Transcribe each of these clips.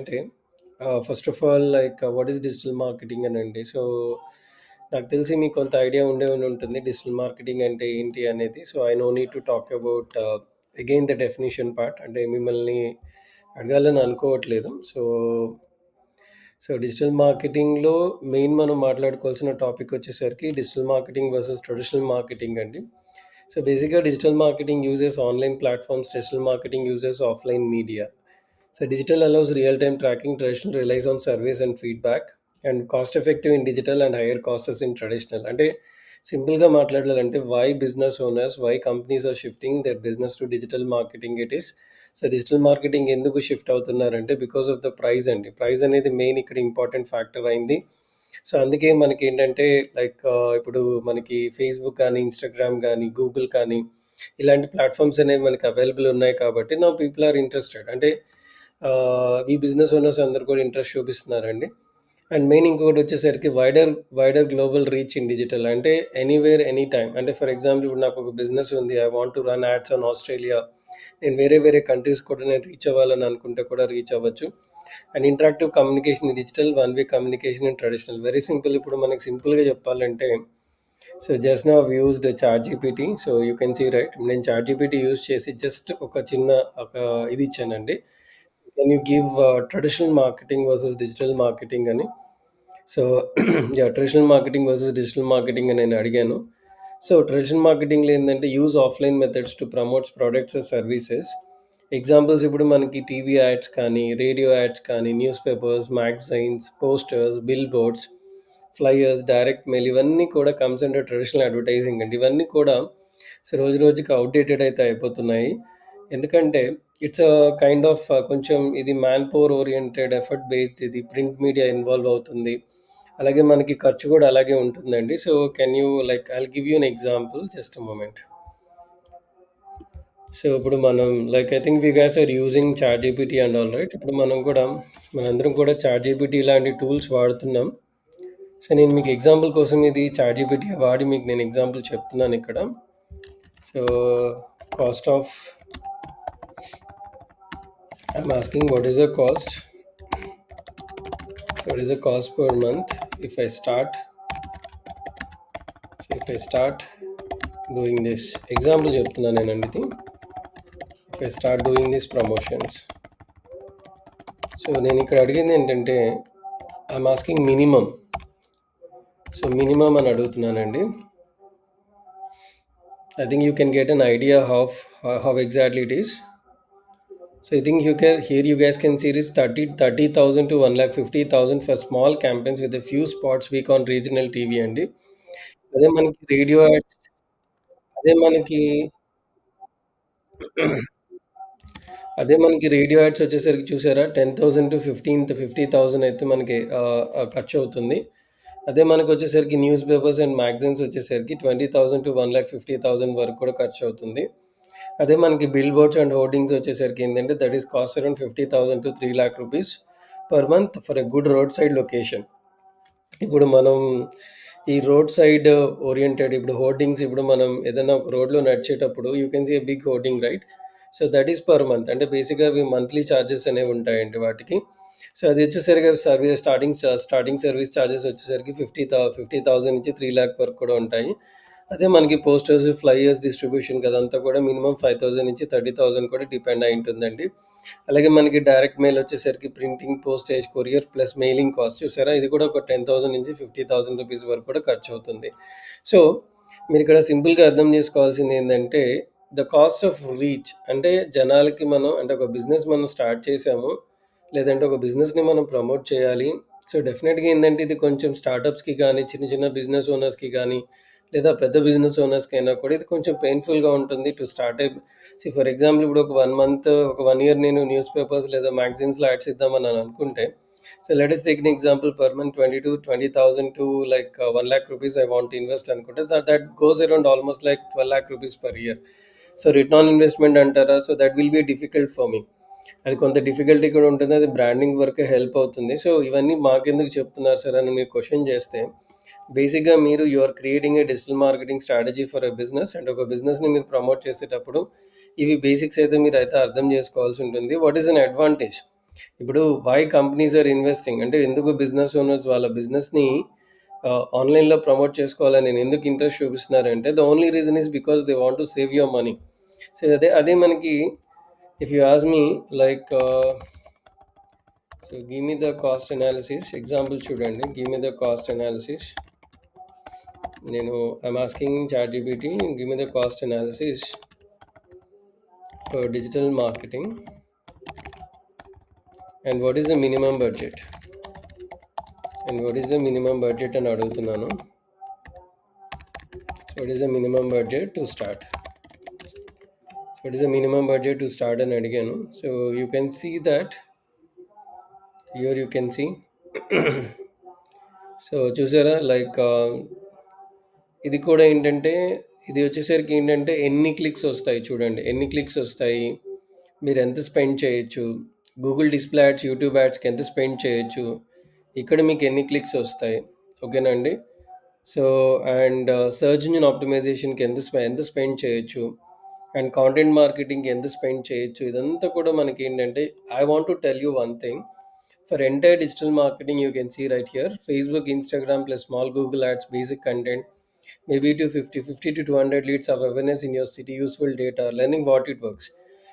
అంటే first of all what is digital marketing అనండి. So, నాకు తెలిసి మీకు కొంత ఐడియా ఉంటుంది. డిజిటల్ మార్కెటింగ్ అంటే ఏంటి అనేది. So, I know need to talk about again the definition part. అంటే మిమ్మల్ని అడగాలని అనుకోవట్లేదు. సో, డిజిటల్ మార్కెటింగ్‌లో మెయిన్ మనం మాట్లాడుకోవాల్సిన టాపిక్ వచ్చేసరికి digital marketing versus traditional marketing అండి. సో, బేసిక్‌గా digital marketing uses online platforms, traditional marketing uses offline media. So digital allows real-time tracking. Traditional relies on surveys and feedback, and cost-effective in digital and higher costs in traditional. అంటే సింపుల్‌గా మాట్లాడాలంటే why business owners, why companies are shifting their business to digital marketing it is. So digital marketing ఎందుకు shift అవుతున్నారంటే because of the price అండి. Price అనేది main ఇక్కడ important factor అయింది. So అందుకే మనకేంటంటే ఇప్పుడు మనకి ఫేస్‌బుక్ కానీ, ఇన్‌స్టాగ్రామ్ గానీ, గూగుల్ కానీ ఇలాంటి ప్లాట్‌ఫార్మ్స్ అనేవి మనకి అవైలబుల్ ఉన్నాయి కాబట్టి నౌ పీపుల్ ఆర్ ఇంట్రెస్టెడ్. అంటే ఈ బిజినెస్ ఓనర్స్ అందరూ కూడా ఇంట్రెస్ట్ చూపిస్తున్నారండి. అండ్ మెయిన్ ఇంకొకటొచ్చేసరికి wider global reach in digital. అంటే ఎనీవేర్, ఎనీ టైమ్. అంటే ఫర్ ఎగ్జాంపుల్ ఇప్పుడు నాకొక బిజినెస్ ఉంది. I want to run ads on Australia. నేను వేరే వేరే కంట్రీస్ కూడా నేను రీచ్ అవ్వాలని అనుకుంటే కూడా రీచ్ అవ్వచ్చు. And interactive communication in digital, one way communication in traditional. Very simple. ఇప్పుడు మనకి సింపుల్‌గా చెప్పాలంటే so just now I've used ChatGPT. So you can see right. నేను చాట్‌జీపీటీ యూజ్ చేసి జస్ట్ ఒక ఇది ఇచ్చానండి. Can you give traditional marketing versus digital marketing అని. So yeah! Traditional marketing versus digital marketing అని నేను అడిగాను. సో ట్రెడిషనల్ మార్కెటింగ్‌లో ఏందంటే use offline methods to promotes products and services. Examples ఇప్పుడు మనకి టీవీ యాడ్స్ కానీ, రేడియో యాడ్స్ కానీ, news papers, magazines, posters, bill boards, flyers, direct mail ఇవన్నీ కూడా కమ్స్ అండర్ ట్రెడిషనల్ అడ్వర్టైజింగ్ అండి. ఇవన్నీ కూడా సో రోజు రోజుకి అవుట్‌డేటెడ్ అయితే అయిపోతున్నాయి. ఎందుకంటే ఇట్స్ కైండ్ ఆఫ్ కొంచెం ఇది man power oriented, effort based, ఇది ప్రింట్ మీడియా ఇన్వాల్వ్ అవుతుంది. అలాగే మనకి ఖర్చు కూడా అలాగే ఉంటుందండి. So can you I'll give you an example just a moment. సో ఇప్పుడు మనం I think we guys are using ChatGPT and all right. ఇప్పుడు మనందరం కూడా చాట్‌జీపీటీ ఇలాంటి టూల్స్ వాడుతున్నాం. సో నేను మీకు ఎగ్జాంపుల్ కోసం ఇది చాట్‌జీపీటీ వాడి మీకు నేను ఎగ్జాంపుల్ చెప్తున్నాను ఇక్కడ. So cost of I'm asking what is the cost. So what is the cost per month if I start doing this example చెప్తున్నాను నేనండి ఇది. If I start doing these promotions. So నేను ఇక్కడ అడిగింది ఏంటంటే I'm asking minimum. So minimum అని అడుగుతున్నానండి. I think you can get an idea of how exactly it is. So I think you guys can see this 30,000 to 1,50,000 for small campaigns with a few spots week on regional TV అండి. అదే మనకి radio ads అదే మనకి radio ads వచ్చేసరికి చూసారా 10,000 to 50,000 అయితే మనకి ఖర్చు అవుతుంది. అదే మనకొచ్చేసరికి న్యూస్ పేపర్స్ అండ్ మ్యాగజైన్స్ వచ్చేసరికి 20,000 to 1,50,000 వరకు కూడా ఖర్చు అవుతుంది. అదే మనకి బిల్ బోర్డ్స్ అండ్ హోర్డింగ్స్ వచ్చేసరికి ఏంటంటే that is cost around 50,000 to 3,00,000 rupees per month for a good road side location. ఇప్పుడు మనం ఈ రోడ్ సైడ్ ఓరియెంటెడ్ ఇప్పుడు హోర్డింగ్స్ ఇప్పుడు మనం ఏదైనా ఒక రోడ్‌లో నడిచేటప్పుడు you can see a big hoarding right. So that is per month. అంటే బేసిక్‌గా అవి మంత్లీ చార్జెస్ అనేవి ఉంటాయండి వాటికి. సో అది వచ్చేసరికి స్టార్టింగ్ సర్వీస్ చార్జెస్ వచ్చేసరికి 50,000 నుంచి 3,00,000 వరకు కూడా ఉంటాయి. అదే మనకి పోస్టర్స్, ఫ్లయర్స్ డిస్ట్రిబ్యూషన్‌కి అదంతా కూడా మినిమమ్ 5,000 నుంచి 30,000 కూడా డిపెండ్ అయి ఉంటుందండి. అలాగే మనకి డైరెక్ట్ మెయిల్ వచ్చేసరికి printing, postage, courier plus mailing cost చూసారా? ఇది కూడా ఒక 10,000 నుంచి 50,000 రూపీస్ వరకు కూడా ఖర్చవుతుంది. సో మీరిక్కడ సింపుల్‌గా అర్థం చేసుకోవాల్సింది ఏందంటే ద కాస్ట్ ఆఫ్ రీచ్. అంటే జనాలకి అంటే ఒక బిజినెస్ మనం స్టార్ట్ చేసాము. లేదంటే ఒక బిజినెస్‌ని మనం ప్రమోట్ చేయాలి. సో డెఫినెట్‌గా ఏందంటే ఇది కొంచెం స్టార్టప్స్‌కి గానీ, చిన్న చిన్న బిజినెస్ ఓనర్స్‌కి గానీ, లేదా పెద్ద బిజినెస్ ఓనర్స్‌కైనా కూడా ఇది కొంచెం పెయిన్‌ఫుల్‌గా ఉంటుంది టు స్టార్ట్ ఫర్ ఎగ్జాంపుల్ ఇప్పుడు ఒక 1 మంత్, ఒక 1 ఇయర్ నేను న్యూస్ పేపర్స్ లేదా మ్యాగజైన్స్‌లో యాడ్స్ ఇద్దామని అనుకుంటే, so let us take an example per month 20,000 to 1,00,000 rupees I want to invest అనుకుంటే that goes around almost 12,00,000 rupees per year. So return on investment అంటారా? So that will be difficult for me. అది కొంత difficulty కూడా ఉంటుంది. అది branding వరకే help అవుతుంది. So ఇవన్నీ మాకెందుకు చెప్తున్నారు సార్ అని మీరు క్వెషన్ చేస్తే, బేసిక్‌గా you are creating a digital marketing strategy for a business and ఒక బిజినెస్‌ని మీరు ప్రమోట్ చేసేటప్పుడు ఇవి బేసిక్స్ అయితే మీరైతే అర్థం చేసుకోవాల్సి ఉంటుంది. What is an advantage? ఇప్పుడు వై కంపెనీస్ ఆర్ ఇన్వెస్టింగ్ అంటే ఎందుకు బిజినెస్ ఓనర్స్ వాళ్ళ బిజినెస్‌ని ఆన్‌లైన్‌లో ప్రమోట్ చేసుకోవాలని ఎందుకు ఇంట్రెస్ట్ చూపిస్తున్నారంటే the only reason is because they want to save your money. So, అదే మనకి if you ask me like so give me the cost analysis example చూడండి. Give me the cost analysis. నేను I'm asking ChatGPT give me the cost analysis for digital marketing and what is the minimum budget? And what is the minimum budget అని అడుగుతున్నాను. So what is the minimum budget to start? So what is the minimum budget to start అని అడిగాను. So you can see that here you can see. So చూసారా like ఇది కూడా ఏంటంటే ఇది వచ్చేసరికి ఏంటంటే ఎన్ని క్లిక్స్ వస్తాయి చూడండి. ఎన్ని క్లిక్స్ వస్తాయి, మీరు ఎంత స్పెండ్ చేయొచ్చు, గూగుల్ డిస్ప్లే యాడ్స్, యూట్యూబ్ యాడ్స్కి ఎంత స్పెండ్ చేయొచ్చు, ఇక్కడ మీకు ఎన్ని క్లిక్స్ వస్తాయి. ఓకేనా అండి. సో అండ్ సర్చ్ ఇంజిన్ ఆప్టిమైజేషన్కి ఎంత స్పెండ్ చేయొచ్చు, అండ్ కాంటెంట్ మార్కెటింగ్కి ఎంత స్పెండ్ చేయొచ్చు. ఇదంతా కూడా మనకి ఏంటంటే I want to tell you one thing. For entire digital marketing you can see right here Facebook, Instagram plus small Google ads, basic content, maybe to 50 to 200 leads of awareness in your city, useful data, learning what it works.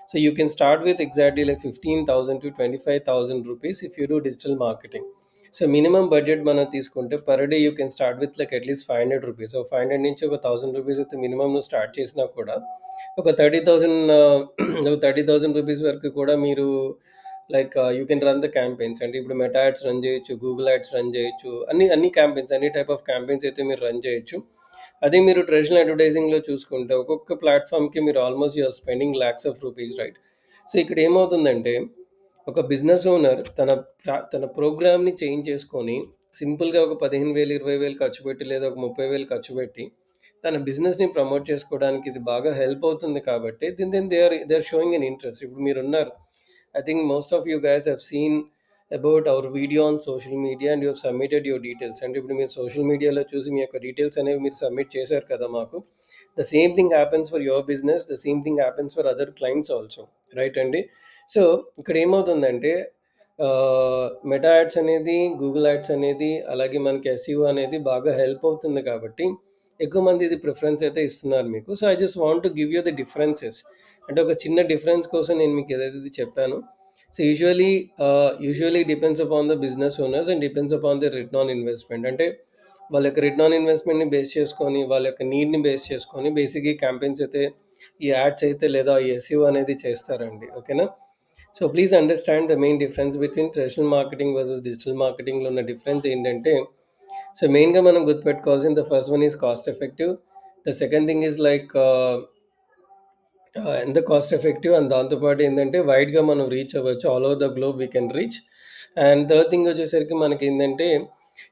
So you can start with exactly like 15,000 to 25,000 rupees if you do digital marketing. So minimum budget mana తీసుకుంటే per day you can start with like at least 500 rupees. So 500 నుంచి ఒక 1000 rupees అయితే minimum నువ్వు start చేసినా కూడా ఒక 30,000 ఒక 30,000 rupees వరకు కూడా మీరు like you can run the campaigns. అంటే ఇప్పుడు మెటా యాడ్స్ రన్ చేయొచ్చు, గూగుల్ యాడ్స్ రన్ చేయొచ్చు, అన్ని క్యాంపెయిన్స్, అన్ని టైప్ ఆఫ్ క్యాంపెయిన్స్ అయితే మీరు రన్ చేయొచ్చు. అదే మీరు ట్రెడిషనల్ అడ్వర్టైజింగ్లో చూసుకుంటే ఒక్కొక్క ప్లాట్ఫామ్కి మీరు almost you are spending lakhs of rupees, right? So ఇక్కడ ఏమవుతుందంటే ఒక బిజినెస్ ఓనర్ తన ప్రోగ్రామ్ని చేంజ్ చేసుకొని సింపుల్గా ఒక 15,000 20,000 ఖర్చు పెట్టి లేదా ఒక 30,000 ఖర్చు పెట్టి తన బిజినెస్ని ప్రమోట్ చేసుకోవడానికి ఇది బాగా హెల్ప్ అవుతుంది. కాబట్టి then they are showing an interest. ఇప్పుడు మీరు ఉన్నారు, I think most of you guys have seen about our video on social media and you have submitted your details. అంటే ఇప్పుడు మీరు సోషల్ మీడియాలో చూసి మీ యొక్క డీటెయిల్స్ అనేవి మీరు సబ్మిట్ చేశారు కదా మాకు. The same thing happens for your business, the same thing happens for other clients also, right అండి. సో ఇక్కడ ఏమవుతుందంటే మెటా యాడ్స్ అనేది, గూగుల్ యాడ్స్ అనేది, అలాగే మనకి ఎస్ఈఓ అనేది బాగా హెల్ప్ అవుతుంది. కాబట్టి ఎక్కువ మంది ఇది ప్రిఫరెన్స్ అయితే ఇస్తున్నారు మీకు. So I just want to give you the differences. అంటే ఒక చిన్న డిఫరెన్స్ కోసం నేను మీకు ఏదైతే చెప్పాను. So usually depends upon the business owners and depends upon the return on investment. అంటే వాళ్ళ యొక్క రిటర్న్ ఆన్ ఇన్వెస్ట్మెంట్ని బేస్ చేసుకొని, వాళ్ళ యొక్క నీడ్ని బేస్ చేసుకొని బేసిక్గా క్యాంపెయిన్స్ అయితే, ఈ యాడ్స్ అయితే లేదా ఈ ఎస్ఈఓ అనేది చేస్తారండి. ఓకేనా. So please understand the main difference between traditional marketing versus digital మార్కెటింగ్లో ఉన్న డిఫరెన్స్ ఏంటంటే, సో మెయిన్గా మనం గుర్తుపెట్టుకోవాల్సింది the first one is cost effective, the second thing is like ఎంత కాస్ట్ ఎఫెక్టివ్, అండ్ దాంతోపాటు ఏంటంటే వైడ్గా మనం రీచ్ అవ్వచ్చు, all over the globe we can reach. And third thing వచ్చేసరికి మనకి ఏంటంటే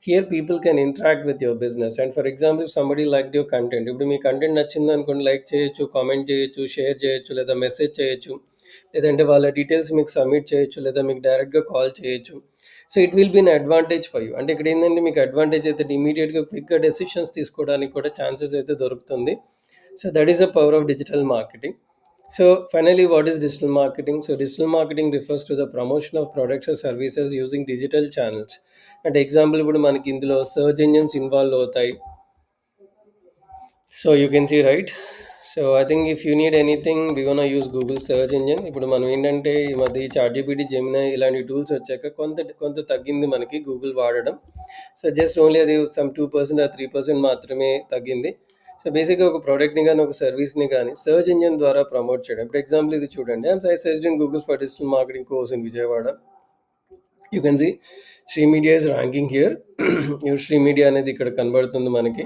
here people can interact with your business. And for example somebody like your content. ఇప్పుడు మీ కంటెంట్ నచ్చింది అనుకోండి, లైక్ చేయొచ్చు, కామెంట్ చేయొచ్చు, షేర్ చేయొచ్చు, లేదా మెసేజ్ చేయొచ్చు, లేదంటే వాళ్ళ డీటెయిల్స్ మీకు సబ్మిట్ చేయొచ్చు, లేదా మీకు డైరెక్ట్గా కాల్ చేయొచ్చు. So it will be an advantage for you. అంటే ఇక్కడ ఏంటంటే మీకు అడ్వాంటేజ్ అయితే ఇమీడియట్గా క్విక్గా డెసిషన్స్ తీసుకోవడానికి కూడా ఛాన్సెస్ అయితే దొరుకుతుంది. So that is the power of digital marketing. So finally, what is digital marketing? So digital marketing refers to the promotion of products or services using digital channels. And example ఇప్పుడు మనకి ఇందులో search engines involve అవుతాయి. So you can see, right? So I think if you need anything, we gonna use Google search engine. ఇప్పుడు మనం ఏంటంటే ఈ మధ్య ChatGPT, Gemini ఇలాంటి టూల్స్ వచ్చాక కొంత తగ్గింది మనకి గూగుల్ వాడడం. సో జస్ట్ ఓన్లీ అది సమ్ 2% ఆర్ 3% మాత్రమే తగ్గింది. సో బేసిక్గా ఒక ప్రోడక్ట్ని కానీ ఒక సర్వీస్ని కానీ సెర్చ్ ఇంజిన్ ద్వారా ప్రమోట్ చేయడం. ఇప్పుడు ఎగ్జాంపుల్ ఇది చూడండి, I searched in Google for digital marketing course in Vijayawada. You can see Sri media is ranking here. Sri media అనేది ఇక్కడ కనబడుతుంది మనకి.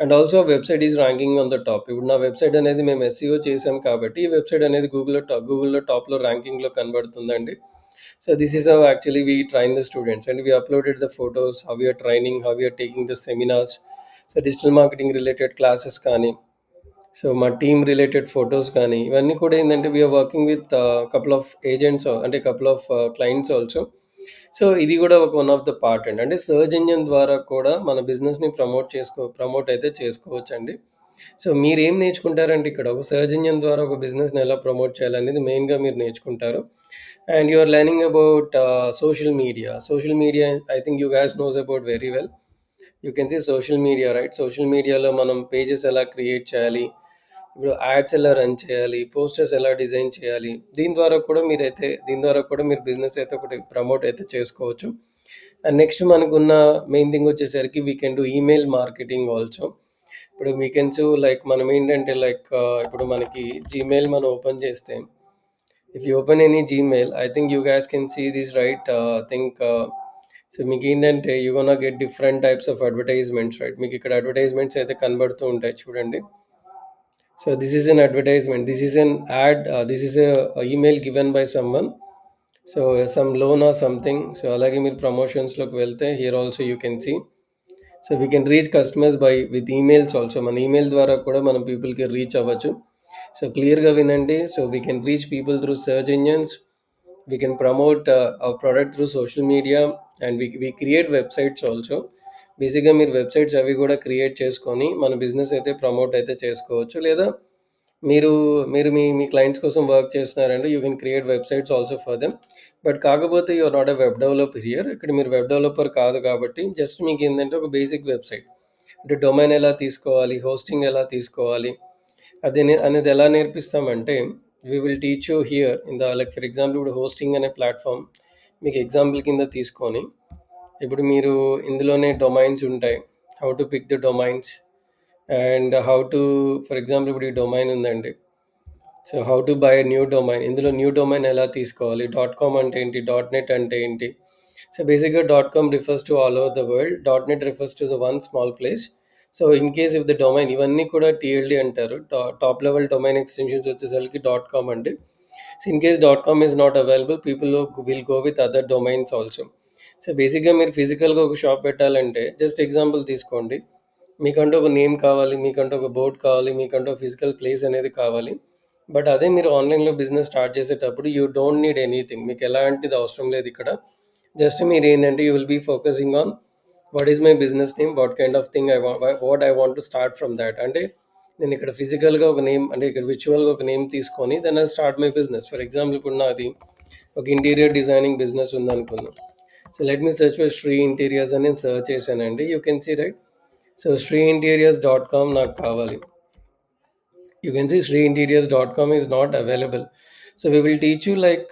And also website is ranking on the top. ఇప్పుడు నా వెబ్సైట్ అనేది మేము ఎస్ఈఓ చేసాం కాబట్టి ఈ వెబ్సైట్ అనేది గూగుల్లో టాప్లో ర్యాంకింగ్లో కనబడుతుందండి. So this is how actually we train the students and we uploaded the photos, how you're training, how you're taking the seminars. So digital marketing related classes కానీ, సో మా టీమ్ రిలేటెడ్ ఫొటోస్ కానీ, ఇవన్నీ కూడా ఏంటంటే we're working with couple of agents అంటే couple of clients also. So ఇది కూడా ఒక వన్ ఆఫ్ ద పార్ట్ అండి. అంటే సర్చ్ ఇంజిన్ ద్వారా కూడా మన బిజినెస్ని ప్రమోట్ అయితే చేసుకోవచ్చు అండి. సో మీరేం నేర్చుకుంటారంటే ఇక్కడ ఒక సర్చ్ ఇంజిన్ ద్వారా ఒక బిజినెస్ని ఎలా ప్రమోట్ చేయాలనేది మెయిన్గా మీరు నేర్చుకుంటారు. and you are learning about social media. Social media, I think you guys knows about very well. You can see social media, right? Social మీడియాలో మనం పేజెస్ ఎలా క్రియేట్ చేయాలి, ఇప్పుడు యాడ్స్ ఎలా రన్ చేయాలి, పోస్టర్స్ ఎలా డిజైన్ చేయాలి, దీని ద్వారా కూడా మీరు బిజినెస్ అయితే ఒకటి ప్రమోట్ అయితే చేసుకోవచ్చు. అండ్ నెక్స్ట్ మనకున్న మెయిన్ థింగ్ వచ్చేసరికి we can do email marketing also. ఇప్పుడు వీకెండ్స్ లైక్ మనం ఏంటంటే లైక్ ఇప్పుడు మనకి జీమెయిల్ మనం ఓపెన్ చేస్తే, if you open any Gmail, I think you guys can see this, right? I think so మీకు ఏంటంటే you gonna get different types of advertisements, right? మీకు ఇక్కడ అడ్వర్టైజ్మెంట్స్ అయితే కనబడుతూ ఉంటాయి చూడండి. So this is an advertisement, this is an ad, this is email given by someone, so some loan or something. So అలాగే మీరు ప్రమోషన్స్లోకి వెళ్తే here also you can see. So we can reach customers by with emails also. మన email ద్వారా కూడా మనం పీపుల్కి reach అవ్వచ్చు. సో క్లియర్గా వినండి. So we can reach people through search engines, we can promote our product through social media, and we create websites also. బేసిక్గా మీరు వెబ్సైట్స్ అవి కూడా క్రియేట్ చేసుకొని మన బిజినెస్ అయితే ప్రమోట్ అయితే చేసుకోవచ్చు. లేదా మీరు మీరు మీ మీ క్లయింట్స్ కోసం వర్క్ చేస్తున్నారంటే you can create websites also for them. But కాకపోతే you're not a web developer here. ఇక్కడ మీరు వెబ్ డెవలపర్ కాదు కాబట్టి జస్ట్ మీకు ఏంటంటే ఒక బేసిక్ వెబ్సైట్ అంటే డొమైన్ ఎలా తీసుకోవాలి, హోస్టింగ్ ఎలా తీసుకోవాలి అనేది ఎలా నేర్పిస్తామంటే, we will teach you here in the like for example ఇప్పుడు హోస్టింగ్ అనే ప్లాట్ఫామ్ మీకు ఎగ్జాంపుల్ కింద తీసుకొని, ఇప్పుడు మీరు ఇందులోనే డొమైన్స్ ఉంటాయి, how to pick the domains and how to, for example ఇప్పుడు ఈ డొమైన్ ఉందండి. So how to buy new domain, ఇందులో న్యూ డొమైన్ ఎలా తీసుకోవాలి, డాట్ కామ్ అంటే ఏంటి, డాట్ నెట్ అంటే ఏంటి. సో బేసిక్గా dot com refers to all over the world, dot net refers to the one small place. So in case if the domain, ఇవన్నీ కూడా టీఎల్డి అంటారు, టాప్ లెవెల్ డొమైన్ ఎక్స్టెన్షన్స్ వచ్చేసరికి dot com అండి. So in case dot com is not available, people will go with other domains also. So బేసిక్గా మీరు ఫిజికల్గా ఒక shop పెట్టాలంటే జస్ట్ ఎగ్జాంపుల్ తీసుకోండి, మీకంటూ ఒక నేమ్ కావాలి, మీకంటూ ఒక బోర్డ్ కావాలి, మీకంటూ ఒక ఫిజికల్ ప్లేస్ అనేది కావాలి. బట్ అదే మీరు ఆన్లైన్లో బిజినెస్ స్టార్ట్ చేసేటప్పుడు యూ డోంట్ నీడ్ ఎనీథింగ్, మీకు ఎలాంటిది అవసరం లేదు ఇక్కడ. జస్ట్ మీరు ఏంటంటే you will be focusing on what is my business name, what kind of thing what I want to start from that. అంటే నేను ఇక్కడ ఫిజికల్గా ఒక నేమ్, అంటే ఇక్కడ విచువల్గా ఒక నేమ్ తీసుకొని then I start my business. For example ఇప్పుడు నాది ఒక ఇంటీరియర్ డిజైనింగ్ బిజినెస్ ఉందనుకుందాం. So let me search for Sri interiors అని నేను సెర్చ్ చేశానండి. You can see, right? So sriinteriors.com నాకు కావాలి. You can see sriinteriors.com is not available. So we will teach you like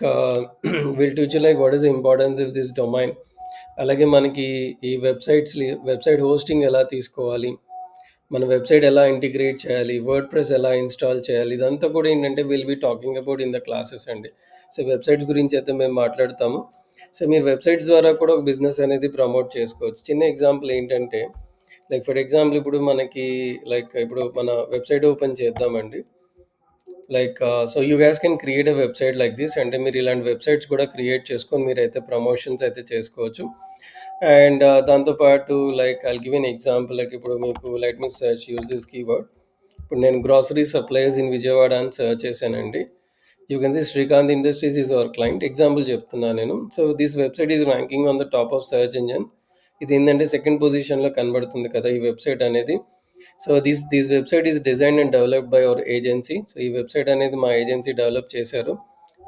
we'll teach you like what is the importance of this domain. అలాగే మనకి ఈ website hosting ఎలా తీసుకోవాలి, మన website ఎలా integrate చేయాలి, వర్డ్ ప్రెస్ ఎలా ఇన్స్టాల్ చేయాలి, ఇదంతా కూడా ఏంటంటే will be talking about in the classes అండి. సో వెబ్సైట్స్ గురించి అయితే మేము మాట్లాడతాము. సో మీరు వెబ్సైట్స్ ద్వారా కూడా ఒక బిజినెస్ అనేది ప్రమోట్ చేసుకోవచ్చు. చిన్న ఎగ్జాంపుల్ ఏంటంటే, లైక్ ఫర్ ఎగ్జాంపుల్ ఇప్పుడు మనకి లైక్ ఇప్పుడు మన వెబ్సైట్ ఓపెన్ చేద్దామండి. Like so you guys can create a website like this. అంటే మీరు ఇలాంటి వెబ్సైట్స్ కూడా క్రియేట్ చేసుకొని మీరైతే ప్రమోషన్స్ అయితే చేసుకోవచ్చు. అండ్ దాంతోపాటు like I'll give an example, like ఇప్పుడు మీకు let me search use this keyword. ఇప్పుడు నేను గ్రాసరీ సప్లయర్స్ ఇన్ విజయవాడ అని సెర్చ్ చేశానండి. You can see Srikanth Industries is our client. Example చెప్తున్నాను నేను. So this website is ranking on the top of search engine. ఇది ఏంటంటే సెకండ్ పొజిషన్లో కనబడుతుంది కదా ఈ వెబ్సైట్ అనేది. So this website is design and developed by our agency. So ఈ వెబ్సైట్ అనేది మా ఏజెన్సీ డెవలప్ చేశారు.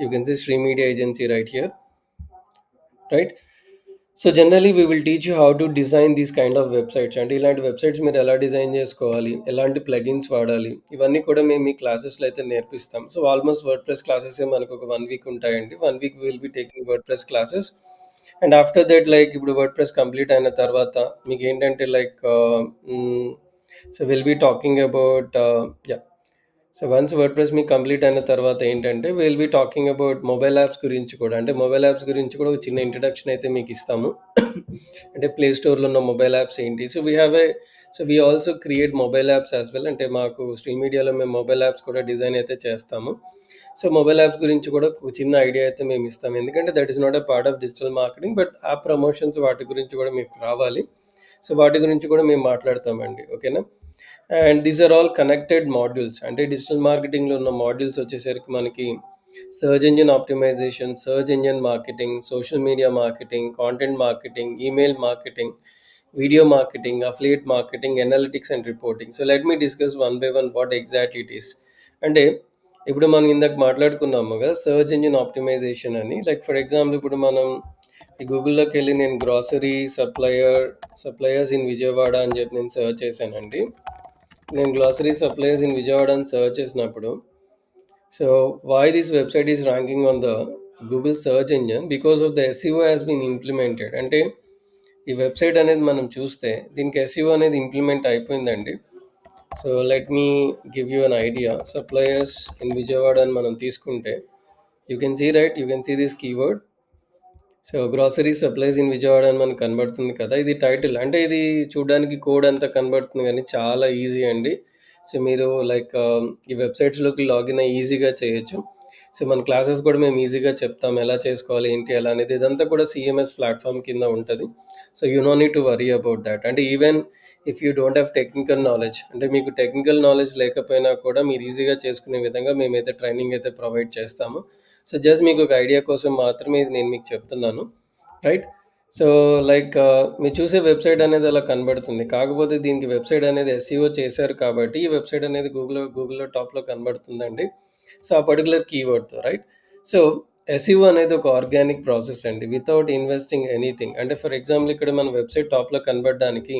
You can see Sri Media Agency right here, right? So generally we will teach you how to design these kind of websites. అంటే ఇలాంటి websites మీరు ఎలా design చేసుకోవాలి, ఎలాంటి ప్లగిన్స్ వాడాలి, ఇవన్నీ కూడా మేము మీ క్లాసెస్లో అయితే నేర్పిస్తాం. So almost WordPress classes మనకు ఒక 1 వీక్ ఉంటాయండి. 1 week will be taking WordPress classes. And after that like ఇప్పుడు వర్డ్ ప్రెస్ కంప్లీట్ అయిన తర్వాత మీకు ఏంటంటే like so will be talking about yeah. So once WordPress మీకు complete అయిన తర్వాత ఏంటంటే will be talking about mobile apps గురించి కూడా. అంటే మొబైల్ యాప్స్ గురించి కూడా ఒక చిన్న ఇంట్రడక్షన్ అయితే మీకు ఇస్తాము. అంటే ప్లే స్టోర్లో ఉన్న మొబైల్ యాప్స్ ఏంటి. So we also create mobile apps as well. అంటే మాకు స్ట్రీమ్ మీడియాలో మేము మొబైల్ యాప్స్ కూడా డిజైన్ అయితే చేస్తాము. సో మొబైల్ యాప్స్ గురించి కూడా ఒక చిన్న ఐడియా అయితే మేము ఇస్తాము. ఎందుకంటే that is not a part of digital marketing, but ఆ ప్రమోషన్స్ వాటి గురించి కూడా మీకు రావాలి. సో వాటి గురించి కూడా మేము మాట్లాడతామండి. ఓకేనా? And these are all connected modules. అంటే డిజిటల్ మార్కెటింగ్లో ఉన్న మాడ్యూల్స్ వచ్చేసరికి మనకి search engine optimization, search engine marketing, social media marketing, content marketing, email marketing, video marketing, affiliate marketing, analytics and reporting. So let me discuss one by one what exactly it is. అంటే ఇప్పుడు మనం ఇందాక మాట్లాడుకున్నాము కదా! Search engine optimization అని. Like for example ఇప్పుడు మనం ఈ గూగుల్‌లోకెళ్ళి నేను గ్రోసరీ సప్లయర్స్ ఇన్ విజయవాడ అని చెప్పి నేను సెర్చ్ చేశానండి. నేను గ్రోసరీ సప్లయర్స్ ఇన్ విజయవాడ అని సెర్చ్ చేసినప్పుడు, so why this website is ranking on the Google search engine because of the SEO has been implemented. అంటే ఈ వెబ్‌సైట్ అనేది మనం చూస్తే దీనికి ఎస్‌ఈఓ అనేది ఇంప్లిమెంట్ అయిపోయిందండి. So let me give you an idea. Suppliers in Vijayawada అని మనం తీసుకుంటే you can see right, you can see this keyword. So grocery supplies in Vijayawada అని మనకు కనబడుతుంది కదా! ఇది టైటిల్. అంటే ఇది చూడడానికి కోడ్ అంతా కనబడుతుంది గానీ చాలా ఈజీ అండి. సో మీరు లైక్ ఈ వెబ్‌సైట్స్‌లోకి లాగిన్ అయ్యి ఈజీగా చేయొచ్చు. సో మన క్లాసెస్ కూడా మేము ఈజీగా చెప్తాం. ఎలా చేసుకోవాలి, ఏంటి, ఎలా అనేది. ఇదంతా కూడా సీఎంఎస్ ప్లాట్‌ఫామ్ కింద ఉంటది. So you no need to worry about that. అంటే even if you don't have technical knowledge, అంటే మీకు టెక్నికల్ నాలెడ్జ్ లేకపోయినా కూడా మీరు ఈజీగా చేసుకునే విధంగా మేమైతే ట్రైనింగ్ అయితే ప్రొవైడ్ చేస్తాము. సో జస్ట్ మీకు ఒక ఐడియా కోసం మాత్రమే ఇది నేను మీకు చెప్తున్నాను. రైట్? సో లైక్ మీరు చూసే వెబ్‌సైట్ అనేది అలా కనబడుతుంది. కాకపోతే దీనికి వెబ్‌సైట్ అనేది ఎస్‌ఈఓ చేశారు కాబట్టి ఈ వెబ్‌సైట్ అనేది గూగుల్‌లో టాప్‌లో కనబడుతుందండి. సో ఆ పర్టిక్యులర్ కీవర్డ్‌తో రైట్? సో ఎస్‌ఈఓ అనేది ఒక ఆర్గానిక్ ప్రాసెస్ అండి. Without investing anything. అంటే ఫర్ ఎగ్జాంపుల్ ఇక్కడ మన వెబ్‌సైట్ టాప్‌లో కనబడడానికి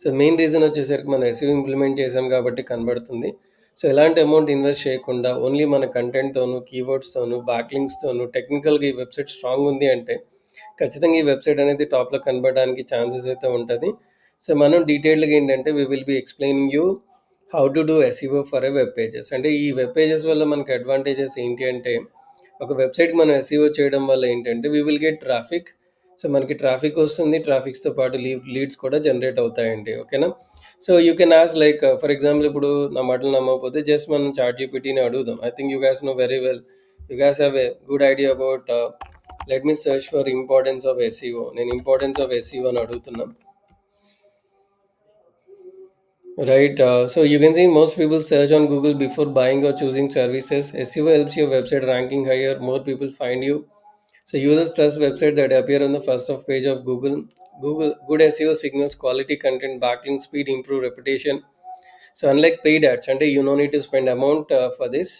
సో మెయిన్ రీజన్ వచ్చేసరికి మనం ఎస్‌ఈఓ ఇంప్లిమెంట్ చేసాం కాబట్టి కనబడుతుంది. సో ఎలాంటి అమౌంట్ ఇన్వెస్ట్ చేయకుండా ఓన్లీ మన కంటెంట్‌తోను, కీవర్డ్స్‌తోను, బ్యాక్‌లింక్స్‌తోను టెక్నికల్‌గా ఈ వెబ్‌సైట్ స్ట్రాంగ్ ఉంది అంటే ఖచ్చితంగా ఈ వెబ్‌సైట్ అనేది టాప్‌లో కనపడడానికి ఛాన్సెస్ అయితే ఉంటది. సో మనం డీటెయిల్డ్‌గా ఏంటంటే we will be explaining you how to do SEO for a web pages. అంటే ఈ వెబ్ పేజెస్ వల్ల మనకు అడ్వాంటేజెస్ ఏంటి అంటే ఒక వెబ్‌సైట్‌కి మనం ఎస్‌ఈఓ చేయడం వల్ల ఏంటంటే we will get traffic. So మనకి ట్రాఫిక్ వస్తుంది. ట్రాఫిక్స్‌తో పాటు లీడ్స్ కూడా జనరేట్ అవుతాయండి. ఓకేనా? So you can ask like for example ఇప్పుడు నా మాటలు నమ్మకపోతే జస్ట్ మనం చాట్‌జీపీటీని అడుగుదాం. I think you guys know very well. You guys have a good idea about let me search for importance of SEO. నేను ఇంపార్టెన్స్ ఆఫ్ ఎస్ఈఓ అని అడుగుతున్నా. Right. So you can see most people search on Google before buying or choosing services. SEO helps your website ranking higher. More people find you. So users trust websites that appear on the first of page of Google. Google good SEO signals quality content, backlink speed, improve reputation. So unlike paid ads, and you no need to spend amount for this.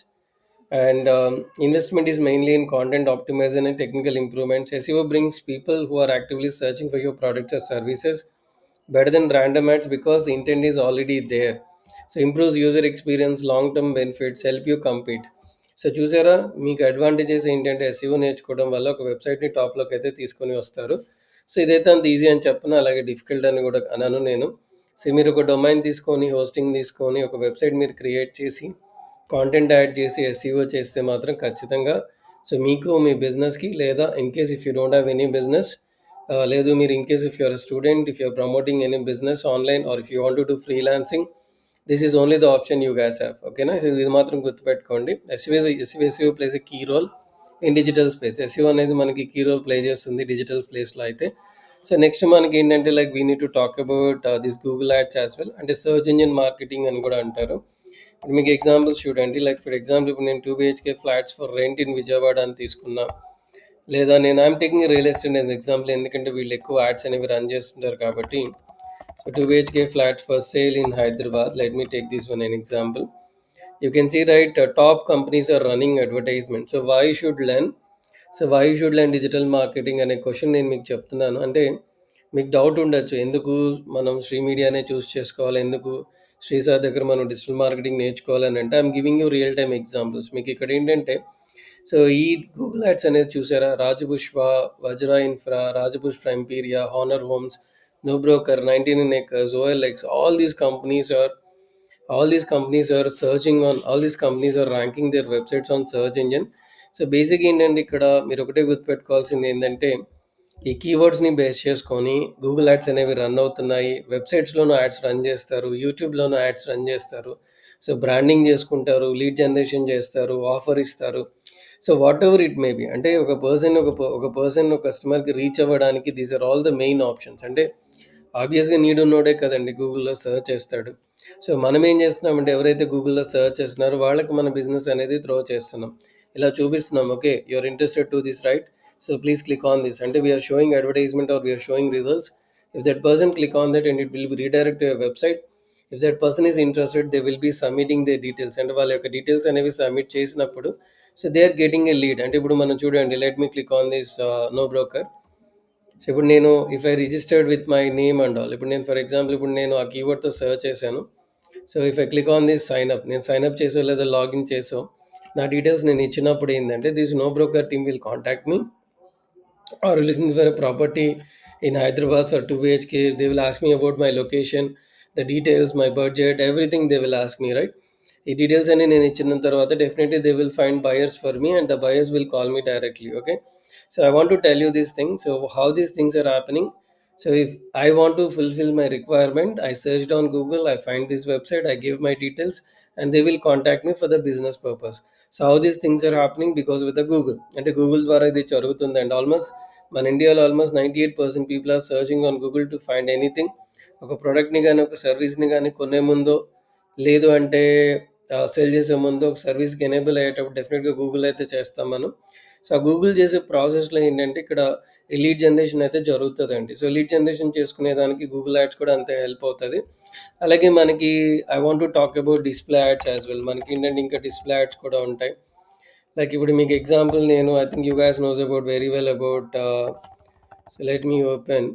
And investment is mainly in content optimization and technical improvements. SEO brings people who are actively searching for your products or services better than random ads because the intent is already there. So improves user experience, long term benefits, help you compete. So చూసారా మీకు advantages ఏంటంటే SEO నేర్చుకోవడం వల్ల ఒక వెబ్సైట్ని టాప్లోకి అయితే తీసుకొని వస్తారు. సో ఇదైతే అంత ఈజీ అని చెప్పను, అలాగే డిఫికల్ట్ అని కూడా అనను నేను. సో మీరు ఒక డొమైన్ తీసుకొని, హోస్టింగ్ తీసుకొని, ఒక వెబ్సైట్ మీరు క్రియేట్ చేసి కాంటెంట్ యాడ్ చేసి ఎస్ఈఓ చేస్తే మాత్రం ఖచ్చితంగా సో మీకు మీ బిజినెస్కి, లేదా in case if you don't have any business, లేదు మీరు in case if you're student, if you're promoting any business online or if you want to do freelancing, this is only the option you guys have. ఓకేనా? So ఇది మాత్రం గుర్తుపెట్టుకోండి. SEO plays a key role in digital space. SEO అనేది మనకి key role play చేస్తుంది digital స్పేస్లో అయితే. So next మనకి ఏంటంటే like we need to talk about this Google ads as well. అంటే సర్చ్ ఇంజిన్ మార్కెటింగ్ అని కూడా అంటారు. ఇప్పుడు మీకు ఎగ్జాంపుల్స్ చూడండి. లైక్ ఫర్ ఎగ్జాంపుల్ ఇప్పుడు నేను 2 BHK flats for rent in Vijayawada అని తీసుకున్నా, లేదా నేను I'm taking real estate as example, ఎందుకంటే వీళ్ళు ఎక్కువ యాడ్స్ అనేవి రన్ చేస్తుంటారు కాబట్టి. So 2 BHK flat for sale in Hyderabad. Let me take this one an example. You can see right, top companies are running advertisement. So why you should learn digital marketing అనే question నేను మీకు చెప్తున్నాను. అంటే మీకు doubt ఉండొచ్చు, ఎందుకు మనం శ్రీ మీడియానే చూస్ చేసుకోవాలి, ఎందుకు శ్రీ సార్ దగ్గర మనం డిజిటల్ మార్కెటింగ్ నేర్చుకోవాలని అంటే I'm giving you real time examples. మీకు ఇక్కడ ఏంటంటే సో ఈ గూగుల్ యాడ్స్ అనేది చూసారా, Rajapushpa, Vajra Infra, Rajapushpa Imperia, Honer Homes, NoBroker, 19 acres, OLX, all these companies are ranking their websites on search engine. So basic ఏంటంటే ఇక్కడ మీరు ఒకటే గుర్తుపెట్టుకోవాల్సింది ఏంటంటే ఈ కీవర్డ్స్ని బేస్ చేసుకొని గూగుల్ యాడ్స్ అనేవి రన్ అవుతున్నాయి. వెబ్సైట్స్లోనూ యాడ్స్ రన్ చేస్తారు, యూట్యూబ్లోనూ యాడ్స్ రన్ చేస్తారు. సో బ్రాండింగ్ చేసుకుంటారు, లీడ్ జనరేషన్ చేస్తారు, ఆఫర్ ఇస్తారు. So whatever it may be, అంటే ఒక పర్సన్ ఒక కస్టమర్కి రీచ్ అవ్వడానికి these are all the main options. అంటే ఆబ్వియస్గా నీడ్ ఉన్నోడే కదండి గూగుల్లో సెర్చ్ చేస్తాడు. సో మనం ఏం చేస్తున్నామంటే ఎవరైతే గూగుల్లో సెర్చ్ చేస్తున్నారో వాళ్ళకి మన బిజినెస్ అనేది త్రో చేస్తున్నాం, ఇలా చూపిస్తున్నాం. Okay, you are interested to this right, so please click on this. అంటే we are showing advertisement or we are showing results. If that person click on that and it will be redirect to your website. If that person is interested they will be submitting they details. అంటే వాళ్ళ యొక్క details అనేవి submit చేసినప్పుడు so they are getting a lead. అంటే ఇప్పుడు మనం చూడండి, let me click on this no broker. So ఇప్పుడు నేను if I registered with my name and all, ఇప్పుడు నేను ఫర్ ఎగ్జాంపుల్ ఇప్పుడు నేను ఆ కీవర్డ్తో సర్చ్ చేశాను. So if I click on this sign up, నేను సైన్ అప్ చేసో లేదా లాగిన్ చేసో నా డీటెయిల్స్ నేను ఇచ్చినప్పుడు ఏంటంటే this no broker team will contact me or looking for a property in Hyderabad for 2 BHK, they will ask me about my location, the details, my budget, everything they will ask me, right? ఈ details అన్ని నేను ఇచ్చిన తర్వాత definitely they will find buyers for me and the buyers will call me directly. Okay, so I want to tell you these things. So how these things are happening. So if I want to fulfill my requirement, I searched on Google, I find this website, I give my details, and they will contact me for the business purpose. So how these things are happening? Because with the Google, అంటే Google ద్వారా ఇది జరుగుతుంది. And almost మన ఇండియాలో almost 98% people are searching on Google to find anything. ఒక ప్రోడక్ట్ని కానీ ఒక సర్వీస్ని కానీ కొనే ముందో లేదు అంటే సెల్ చేసే ముందు ఒక సర్వీస్కి ఎనేబుల్ అయ్యేటప్పుడు డెఫినెట్గా గూగుల్ అయితే చేస్తాం మనం. సో ఆ గూగుల్ చేసే ప్రాసెస్లో ఏంటంటే ఇక్కడ ఈ లీడ్ జనరేషన్ అయితే జరుగుతుందండి. సో లీడ్ జనరేషన్ చేసుకునే దానికి గూగుల్ యాడ్స్ కూడా అంతే హెల్ప్ అవుతుంది. అలాగే మనకి I want to talk about display ads as well. మనకి ఏంటంటే ఇంకా డిస్ప్లే యాడ్స్ కూడా ఉంటాయి. లైక్ ఇప్పుడు మీకు ఎగ్జాంపుల్ నేను I think you guys knows about very well about so let me open.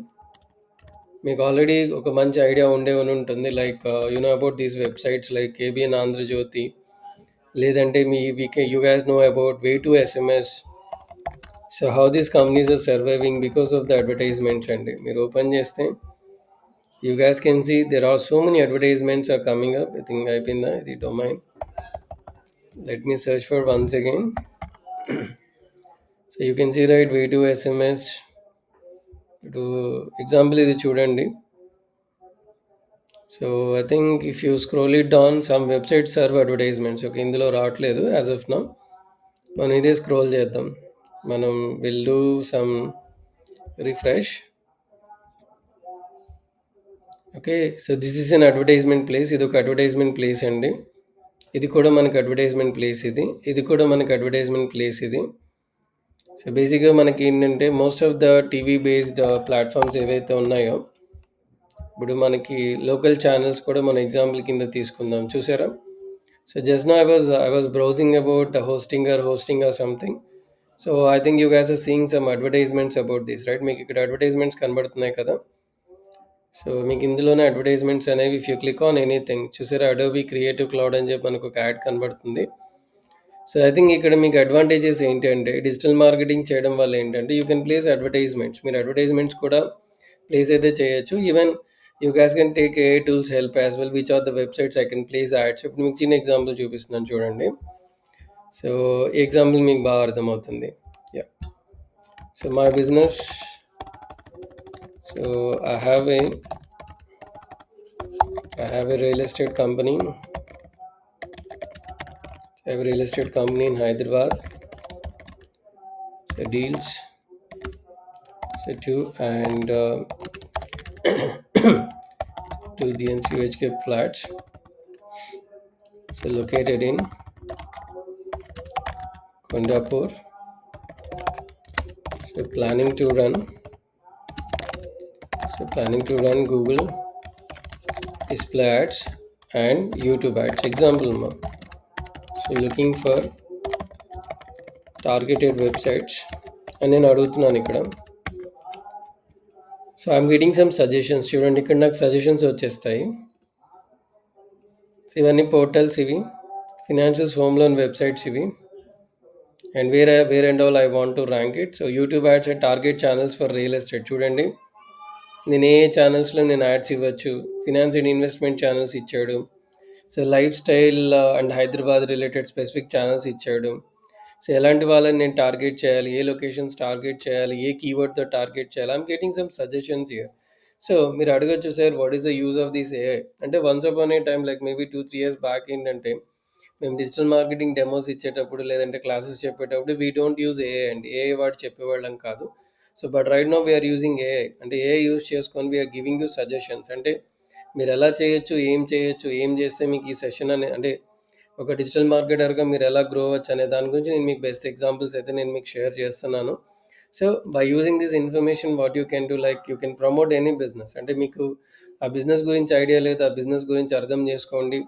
మీకు ఆల్రెడీ ఒక మంచి ఐడియా ఉండే ఉంటుంది. Like know about these websites like ABN Andhrajyothi, లేదంటే మీ you guys know about way to SMS. So how these companies are surviving because of the advertisements అండి. మీరు open చేస్తే you guys can see there are so many advertisements are coming up. I think అయిపోయిందా ఇది domain. Let me search for once again. So you can see right way to SMS. ఇప్పుడు example ఇది చూడండి. So I think if you scroll it down some website serve advertisements. Okay, ఇందులో రావట్లేదు as of now. మనం ఇదే scroll చేద్దాం. మనం will do some refresh. Okay, so this is an advertisement place. ఇది ఒక అడ్వర్టైజ్మెంట్ ప్లేస్ అండి. ఇది కూడా మనకి అడ్వర్టైజ్మెంట్ ప్లేస్. ఇది కూడా మనకి అడ్వర్టైజ్మెంట్ ప్లేస్ ఇది. సో బేసిక్గా మనకి ఏంటంటే most of the TV based platforms ఏవైతే ఉన్నాయో, ఇప్పుడు మనకి లోకల్ ఛానల్స్ కూడా మన ఎగ్జాంపుల్ కింద తీసుకుందాం. చూసారా? So just no I was browsing about hosting or something. So I think you guys are seeing some advertisements about this, right? మీకు ఇక్కడ అడ్వర్టైజ్మెంట్స్ కనబడుతున్నాయి కదా. సో మీకు ఇందులోనే అడ్వర్టైజ్మెంట్స్ అనేవి if you click on anything, చూసారా? అడోబీ క్రియేటివ్ క్లౌడ్ అని చెప్పి మనకు ఒక యాడ్ కనబడుతుంది. సో ఐ థింక్ ఇక్కడ మీకు అడ్వాంటేజెస్ ఏంటంటే డిజిటల్ మార్కెటింగ్ చేయడం వల్ల ఏంటంటే యూ కెన్ ప్లేస్ అడ్వర్టైజ్మెంట్స్. మీరు అడ్వర్టైజ్మెంట్స్ కూడా ప్లేస్ అయితే చేయొచ్చు. Even you gas can take AI tools help as well, which are the websites I can place ads. ఇప్పుడు మీకు చిన్న ఎగ్జాంపుల్ చూపిస్తున్నాను చూడండి. సో ఈ ఎగ్జాంపుల్ మీకు బాగా అర్థమవుతుంది. Yeah, so my business. So I have a real estate company. I have a real estate company in Hyderabad. So deals. So two and 2 DN3HK flats. So located in Kondapur. So planning to run Google display ads and YouTube ads. Example ma. So looking for targeted websites and నేను అడుగుతున్నాను ఇక్కడ. So I'm getting some suggestions. చూడండి, ఇక్కడ నాకు suggestions వచ్చేస్తాయి. So ఇవన్నీ portals, ఇవి financials, home loan websites ఇవి. And where and all I want to rank it. So YouTube ads and target channels for real estate. చూడండి, నేను ఏ ఛానల్స్లో నేను యాడ్స్ ఇవ్వచ్చు. ఫినాన్స్ అండ్ ఇన్వెస్ట్మెంట్ ఛానల్స్ ఇచ్చాడు. So lifestyle and Hyderabad related specific channels ఇచ్చాడు. So ఎలాంటి వాళ్ళని నేను టార్గెట్ చేయాలి, ఏ లొకేషన్స్ టార్గెట్ చేయాలి, ఏ కీవర్డ్తో టార్గెట్ చేయాలి, I'm getting some suggestions here. So మీరు అడగచ్చు, sir what is the use of this AI అంటే once upon a time like maybe 2-3 years back ఏంటంటే మేము డిజిటల్ మార్కెటింగ్ డెమోస్ ఇచ్చేటప్పుడు లేదంటే క్లాసెస్ చెప్పేటప్పుడు వీ డోంట్ యూజ్ ఏఐ అండి. ఏఐ వాడు చెప్పేవాళ్ళం కాదు. So but right now we are using AI. అంటే ఏఐ యూజ్ చేసుకొని వీఆర్ గివింగ్ యూ సజెషన్స్. అంటే మీరు ఎలా చేయొచ్చు, ఏం చేస్తే మీకు ఈ సెషన్ అంటే ఒక డిజిటల్ మార్కెటర్గా మీరు ఎలా గ్రో అవ్వచ్చు అనే దాని గురించి నేను మీకు బెస్ట్ ఎగ్జాంపుల్స్ అయితే నేను మీకు షేర్ చేస్తున్నాను. So by using this information what you can do like you can promote any business. అంటే మీకు ఆ బిజినెస్ గురించి ఐడియా లేదు, ఆ బిజినెస్ గురించి అర్థం చేసుకోండి.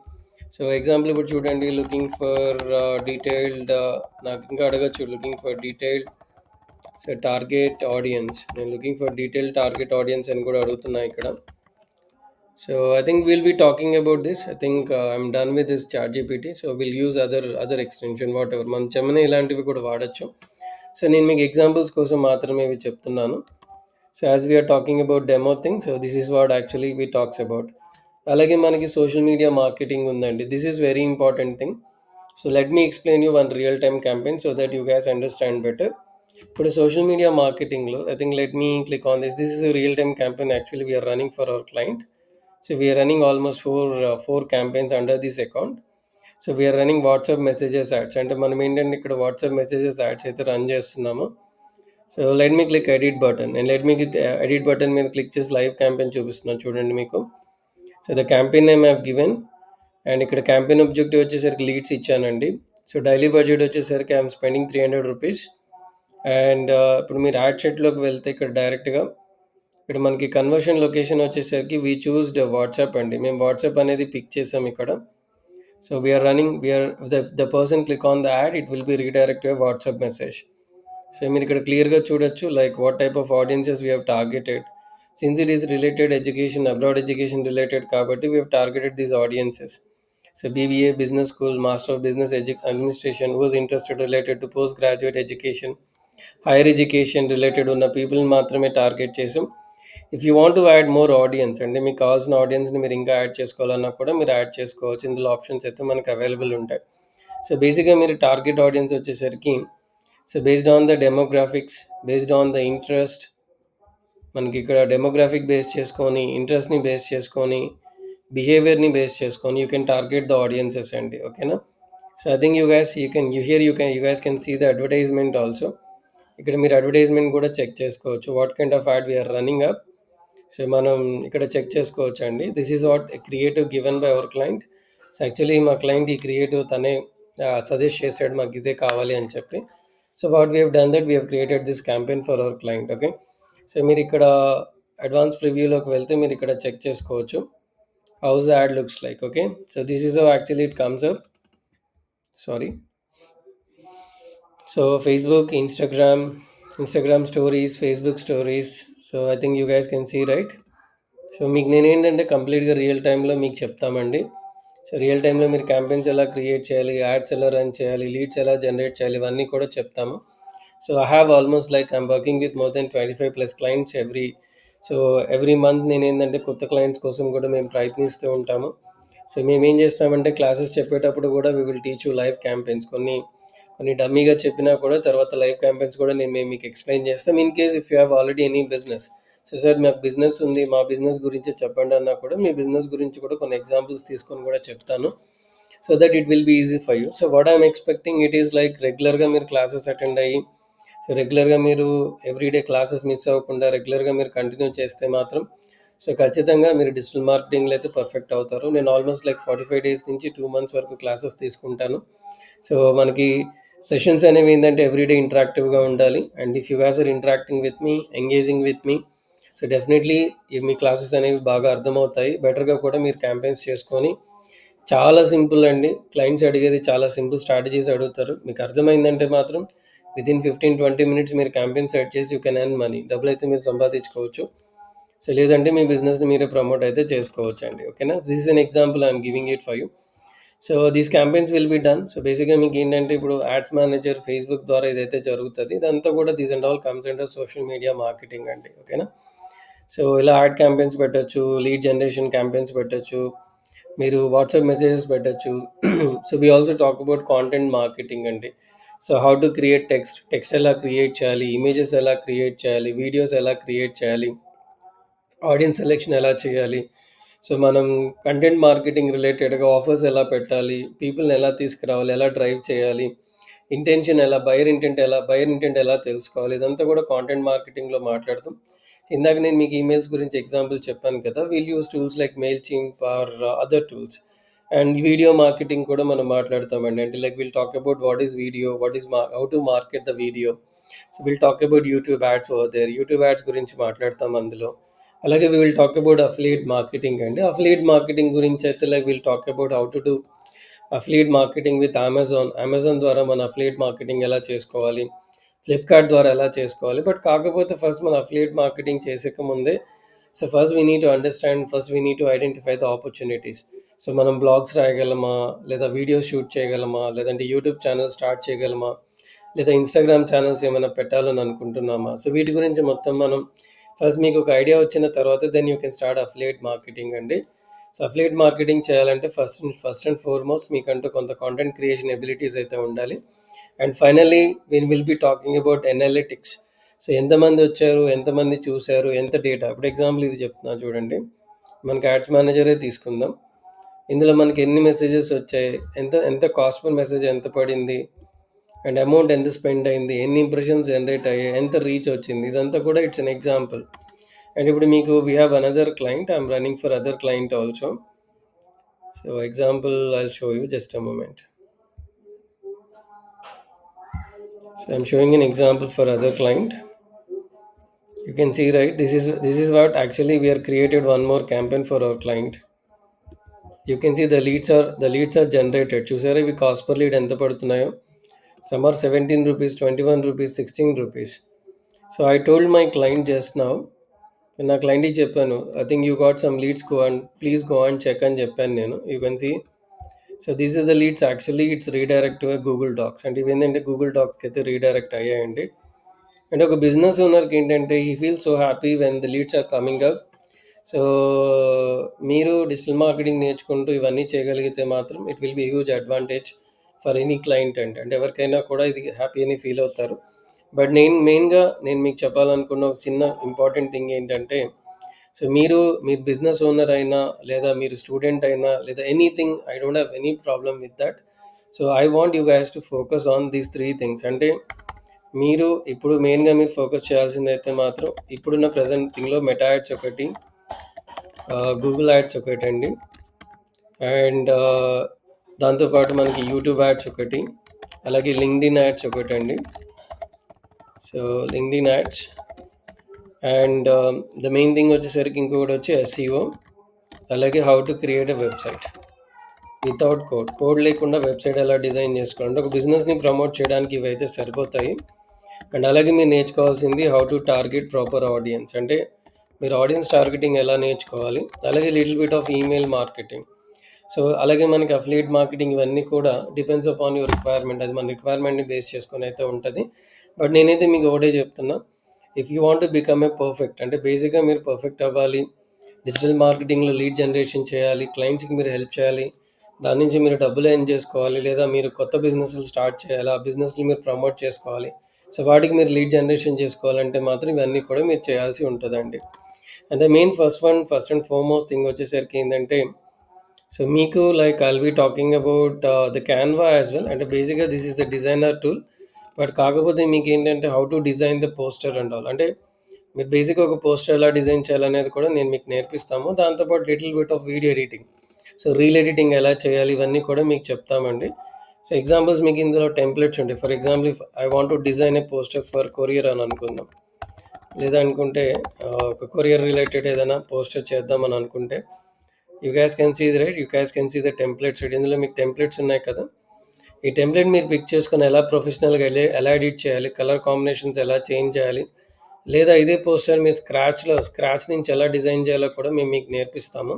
సో ఎగ్జాంపుల్ ఇప్పుడు చూడండి, లుకింగ్ ఫర్ డీటెయిల్డ్, నాకు ఇంకా అడగచ్చు, looking for detailed so target audience, నేను looking for detailed target audience అని కూడా అడుగుతున్నా ఇక్కడ. So I think we'll be talking about this. I think I'm done with this chat GPT. So we'll use other extension whatever. మనం Gemini ఇలాంటివి కూడా వాడచ్చు. So నేను మీకు ఎగ్జాంపుల్స్ కోసం మాత్రమే ఇవి చెప్తున్నాను. So as we are talking about demo thing, so this is what actually we talks about. అలాగే మనకి సోషల్ మీడియా మార్కెటింగ్ ఉందండి. This is very important thing. So let me explain you one real time campaign so that you guys understand better. ఇప్పుడు social media మార్కెటింగ్లో I think let me click on this. This is real time campaign actually we are running for our client. So we are running almost four campaigns under this account. So we are running WhatsApp messages ads. అంటే మనం ఏంటంటే ఇక్కడ WhatsApp messages ads అయితే run చేస్తున్నాము. So let me click edit button and let me edit button మీద click చేసి live campaign చూపిస్తున్నాను చూడండి మీకు. So the campaign name have given and ఇక్కడ క్యాంపెయిన్ ఆబ్జెక్టివ్ వచ్చేసరికి లీడ్స్ ఇచ్చానండి. సో డైలీ బడ్జెట్ వచ్చేసరికి ఐఎమ్ స్పెండింగ్ 300 రూపీస్. అండ్ ఇప్పుడు మీరు యాడ్ షెట్లోకి వెళ్తే ఇక్కడ డైరెక్ట్గా ఇక్కడ మనకి కన్వర్షన్ లొకేషన్ వచ్చేసరికి వీ చూస్డ్ వాట్సాప్ అండి. మేము వాట్సాప్ అనేది పిక్ చేసాం ఇక్కడ. So we are running the person click on the ad, it will be redirect your WhatsApp message. So మీరు ఇక్కడ క్లియర్గా చూడొచ్చు like what type of audiences we have targeted. Since it is related education, abroad education related కాబట్టి we have targeted these audiences. So BBA business school, master of business administration, who is interested related to post graduate education, higher education related ఉన్న పీపుల్ని మాత్రమే target చేసాం. If you want to add more audience, అంటే మీకు కావాల్సిన ఆడియన్స్ని మీరు ఇంకా యాడ్ చేసుకోవాలన్నా కూడా మీరు యాడ్ చేసుకోవచ్చు. ఇందులో ఆప్షన్స్ అయితే మనకు అవైలబుల్ ఉంటాయి. సో బేసిక్గా మీరు టార్గెట్ ఆడియన్స్ వచ్చేసరికి so based on the demographics, based on the interest, మనకి ఇక్కడ డెమోగ్రాఫిక్ బేస్ చేసుకొని, ఇంట్రెస్ట్ని బేస్ చేసుకొని, బిహేవియర్ని బేస్ చేసుకొని you can target the audiences అండి. ఓకేనా? So I think you guys can see the advertisement also. ఇక్కడ మీరు అడ్వర్టైజ్మెంట్ కూడా చెక్ చేసుకోవచ్చు, what kind of ad we're running up. So మనం ఇక్కడ చెక్ చేసుకోవచ్చు అండి. This is what creative given by hour client. So actually మా client ఈ క్రియేటివ్ తనే సజెస్ట్ చేశాడు మాకు ఇదే కావాలి అని చెప్పి. So what we have done that we have created this campaign for our client. Okay, so మీరు ఇక్కడ అడ్వాన్స్ ప్రివ్యూలోకి వెళ్తే మీరు ఇక్కడ చెక్ చేసుకోవచ్చు how's the ad looks like. Okay, so this is how actually it comes up. Sorry. So Facebook, Instagram stories, Facebook stories. So I think you guys can see right. So మీకు నేనేంటంటే కంప్లీట్గా real టైంలో మీకు చెప్తామండి. So real టైంలో మీరు campaigns ఎలా create చేయాలి, యాడ్స్ ఎలా రన్ చేయాలి, లీడ్స్ ఎలా జనరేట్ చేయాలి, ఇవన్నీ కూడా చెప్తాము. So I have almost like I'm working with more than 25+ clients every month. నేను ఏంటంటే కొత్త క్లయింట్స్ కోసం కూడా మేము ప్రయత్నిస్తూ ఉంటాము. సో మేము ఏం చేస్తామంటే క్లాసెస్ చెప్పేటప్పుడు కూడా we will teach you live campaigns. కొన్ని డమ్మీగా చెప్పినా కూడా తర్వాత లైవ్ క్యాంపెయిన్స్ కూడా మేము మీకు ఎక్స్ప్లెయిన్ చేస్తాం. In case if you have already any business, so sir మాకు బిజినెస్ ఉంది, మా బిజినెస్ గురించి చెప్పండి అన్నా కూడా మీ బిజినెస్ గురించి కూడా కొన్ని ఎగ్జాంపుల్స్ తీసుకొని కూడా చెప్తాను. So that it will be easy for you. So what I'm expecting it is like రెగ్యులర్గా మీరు క్లాసెస్ అటెండ్ అయ్యి, సో రెగ్యులర్గా మీరు ఎవ్రీడే క్లాసెస్ మిస్ అవ్వకుండా రెగ్యులర్గా మీరు కంటిన్యూ చేస్తే మాత్రం సో ఖచ్చితంగా మీరు డిజిటల్ మార్కెటింగ్లో అయితే పర్ఫెక్ట్ అవుతారు. నేను ఆల్మోస్ట్ లైక్ 45 days నుంచి 2 months వరకు క్లాసెస్ తీసుకుంటాను. సో మనకి సెషన్స్ అనేవి ఏంటంటే ఎవ్రీడే ఇంటరాక్టివ్గా ఉండాలి. And if you guys are interacting with me, engaging with me, so definitely మీ క్లాసెస్ అనేవి బాగా అర్థమవుతాయి. బెటర్గా కూడా మీరు క్యాంపెయిన్స్ చేసుకొని, చాలా సింపుల్ అండి. క్లయింట్స్ అడిగేది చాలా సింపుల్ స్ట్రాటజీస్ అడుగుతారు. మీకు అర్థమైందంటే మాత్రం వితిన్ 15-20 minutes మీరు క్యాంపెయిన్ సెట్ చేసి యూ కెన్ ఎర్న్ మనీ, డబ్బులు అయితే మీరు సంపాదించుకోవచ్చు. సో లేదంటే మీ బిజినెస్ని మీరే ప్రమోట్ అయితే చేసుకోవచ్చు అండి. ఓకేనా? This is an example I'm giving it for you. So these campaigns will be done. So బేసిక్గా మీకు ఏంటంటే ఇప్పుడు యాడ్స్ మేనేజర్, ఫేస్బుక్ ద్వారా ఏదైతే జరుగుతుంది ఇదంతా కూడా these and all comes under social media marketing అండి. ఓకేనా? సో ఇలా యాడ్ క్యాంపెయిన్స్ పెట్టచ్చు, లీడ్ జనరేషన్ క్యాంపెయిన్స్ పెట్టచ్చు, మీరు వాట్సాప్ మెసేజెస్ పెట్టచ్చు. So we also talk about content marketing అండి. So how to create text ఎలా క్రియేట్ చేయాలి, ఇమేజెస్ ఎలా క్రియేట్ చేయాలి, వీడియోస్ ఎలా క్రియేట్ చేయాలి, ఆడియన్స్ సెలెక్షన్ ఎలా చేయాలి, సో మనం కంటెంట్ మార్కెటింగ్ రిలేటెడ్గా ఆఫర్స్ ఎలా పెట్టాలి, పీపుల్ని ఎలా తీసుకురావాలి, ఎలా డ్రైవ్ చేయాలి, బయర్ ఇంటెంట్ ఎలా తెలుసుకోవాలి, ఇదంతా కూడా కాంటెంట్ మార్కెటింగ్లో మాట్లాడుతాం. ఇందాక నేను మీకు ఈమెయిల్స్ గురించి ఎగ్జాంపుల్ చెప్పాను కదా. We'll use tools like Mailchimp or other tools. And video marketing కూడా మనం మాట్లాడతామండి. అంటే like will talk about what is video, what is how to market the video. So will talk about YouTube ads over there. YouTube ads గురించి మాట్లాడతాం అందులో. అలాగే we will talk about affiliate marketing అండి. Affiliate marketing గురించి అయితే like will talk about how to do affiliate marketing with Amazon. Amazon ద్వారా మన affiliate marketing ఎలా చేసుకోవాలి, ఫ్లిప్‌కార్ట్ ద్వారా ఎలా చేసుకోవాలి. బట్ కాకపోతే ఫస్ట్ మన అఫిలియేట్ మార్కెటింగ్ చేసేక ముందే so first we need to understand, first we need to identify the opportunities. So మనం బ్లాగ్స్ రాయగలమా? లేదా వీడియోస్ షూట్ చేయగలమా? లేదంటే యూట్యూబ్ ఛానెల్ స్టార్ట్ చేయగలమా? లేదా ఇన్‌స్టాగ్రామ్ ఛానెల్స్ ఏమైనా పెట్టాలని అనుకుంటున్నామా? సో వీటి గురించి మొత్తం మనం ఫస్ట్ మీకు ఒక ఐడియా వచ్చిన తర్వాత then you can start affiliate marketing అండి. సో అఫిలియేట్ మార్కెటింగ్ చేయాలంటే ఫస్ట్ అండ్ ఫార్‌మోస్ట్ మీకంటూ కొంత కాంటెంట్ క్రియేషన్ ఎబిలిటీస్ అయితే ఉండాలి. And finally we will be talking about analytics. So ఎంతమంది వచ్చారు, ఎంతమంది చూసారు, ఎంత డేటా. ఇప్పుడు ఎగ్జాంపుల్ ఇది చెప్తున్నాను చూడండి. మనకి యాడ్స్ మేనేజరే తీసుకుందాం. ఇందులో మనకి ఎన్ని మెసేజెస్ వచ్చాయి, ఎంత ఎంత కాస్ట్ పర్ మెసేజ్ ఎంత పడింది, అండ్ అమౌంట్ ఎంత స్పెండ్ అయింది, ఎన్ని ఇంప్రెషన్స్ జనరేట్ అయ్యాయి, ఎంత రీచ్ వచ్చింది, ఇదంతా కూడా ఇట్స్ అన్ ఎగ్జాంపుల్. అండ్ ఇప్పుడు మీకు we have another client, I'm running for other client also. So example I'll show you just a moment. So I'm showing an example for other client. You can see, right, this is what actually we are created one more campaign for our client. You can see the leads are generated. చూసారా ఇవి cost per lead ఎంత పడుతున్నాయో. Some are 17 rupees, 21 rupees, 16 rupees. So I told my client just now, నా క్లయింట్కి చెప్పాను, I think you got some leads, go and please go and check అని చెప్పాను నేను. You can see. So these is the leads, actually it's redirect to Google Docs. అంటే ఇవి ఏంటంటే Google డాక్స్కి అయితే రీడైరెక్ట్ అయ్యాయండి. అంటే ఒక బిజినెస్ ఓనర్కి ఏంటంటే he feel so happy when the leads are coming up. So మీరు డిజిటల్ మార్కెటింగ్ నేర్చుకుంటూ ఇవన్నీ చేయగలిగితే మాత్రం it will be huge advantage for any client అండి. అంటే ఎవరికైనా కూడా ఇది హ్యాపీ అని ఫీల్ అవుతారు. బట్ నేను మీకు చెప్పాలనుకున్న ఒక చిన్న ఇంపార్టెంట్ థింగ్ ఏంటంటే, సో మీరు బిజినెస్ ఓనర్ అయినా, లేదా మీరు స్టూడెంట్ అయినా, లేదా anything, I don't have any problem with that. So I want you guys to focus on these 3 things. అంటే మీరు ఇప్పుడు మెయిన్గా మీరు ఫోకస్ చేయాల్సింది అయితే మాత్రం ఇప్పుడున్న ప్రజెంట్ థింగ్లో మెటా యాడ్స్ ఒకటి, గూగుల్ యాడ్స్ ఒకటి అండి. అండ్ దాంతోపాటు మనకి యూట్యూబ్ యాడ్స్ ఒకటి, అలాగే లింక్డ్ఇన్ యాడ్స్ ఒకటి అండి. So LinkedIn ads and the main thing వచ్చేసరికి ఇంకొకటి వచ్చి ఎస్ఈఓ, అలాగే how to create a website without code లేకుండా వెబ్సైట్ ఎలా డిజైన్ చేసుకోవాలంటే ఒక బిజినెస్ని ప్రమోట్ చేయడానికి ఇవైతే సరిపోతాయి. అండ్ అలాగే మీరు నేర్చుకోవాల్సింది how to target proper audience. అంటే మీరు ఆడియన్స్ టార్గెటింగ్ ఎలా నేర్చుకోవాలి, అలాగే little bit of email marketing. So అలాగే మనకి అఫిలియేట్ మార్కెటింగ్ ఇవన్నీ కూడా డిపెండ్స్ అపాన్ యువర్ రిక్వైర్మెంట్. అది మన రిక్వైర్మెంట్ని బేస్ చేసుకొని అయితే ఉంటుంది. బట్ నేనైతే మీకు ఒకటే చెప్తున్నా, if you want to become a perfect, అంటే బేసిక్గా మీరు పర్ఫెక్ట్ అవ్వాలి, డిజిటల్ మార్కెటింగ్లో లీడ్ జనరేషన్ చేయాలి, క్లయింట్స్కి మీరు హెల్ప్ చేయాలి, దాని నుంచి మీరు డబ్బులు ఎర్న్ చేసుకోవాలి, లేదా మీరు కొత్త బిజినెస్లు స్టార్ట్ చేయాలి, ఆ బిజినెస్ని మీరు ప్రమోట్ చేసుకోవాలి. సో వాటికి మీరు లీడ్ జనరేషన్ చేసుకోవాలంటే మాత్రం ఇవన్నీ కూడా మీరు చేయాల్సి ఉంటుందండి. And the main first and foremost thing వచ్చేసరికి ఏంటంటే, సో మీకు like I'll be talking about the Canva as well. అంటే బేసిక్గా this is the designer tool. But కాకపోతే మీకు ఏంటంటే how to design the poster and all. అంటే మీరు బేసిక్గా ఒక పోస్టర్ ఎలా డిజైన్ చేయాలనేది కూడా నేను మీకు నేర్పిస్తాము. దాంతోపాటు little bit of video editing, so reel editing ఎలా చేయాలి, ఇవన్నీ కూడా మీకు చెప్తామండి. సో ఎగ్జాంపుల్స్ మీకు ఇందులో టెంప్లెట్స్ ఉంటాయి. For example if I want to design A poster for courier అని అనుకుందాం, లేదా అనుకుంటే ఒక కొరియర్ రిలేటెడ్ ఏదైనా పోస్టర్ చేద్దామని అనుకుంటే, you gas can see the right, you gas can see the templates. ఇందులో మీకు టెంప్లెట్స్ ఉన్నాయి కదా. ఈ టెంప్లెట్ మీరు పిక్ చేసుకొని ఎలా ప్రొఫెషనల్గా ఎలా ఎడిట్ చేయాలి, కలర్ కాంబినేషన్స్ ఎలా చేంజ్ చేయాలి, లేదా ఇదే పోస్టర్ మీరు స్క్రాచ్ నుంచి ఎలా డిజైన్ చేయాలో కూడా మేము మీకు నేర్పిస్తాము.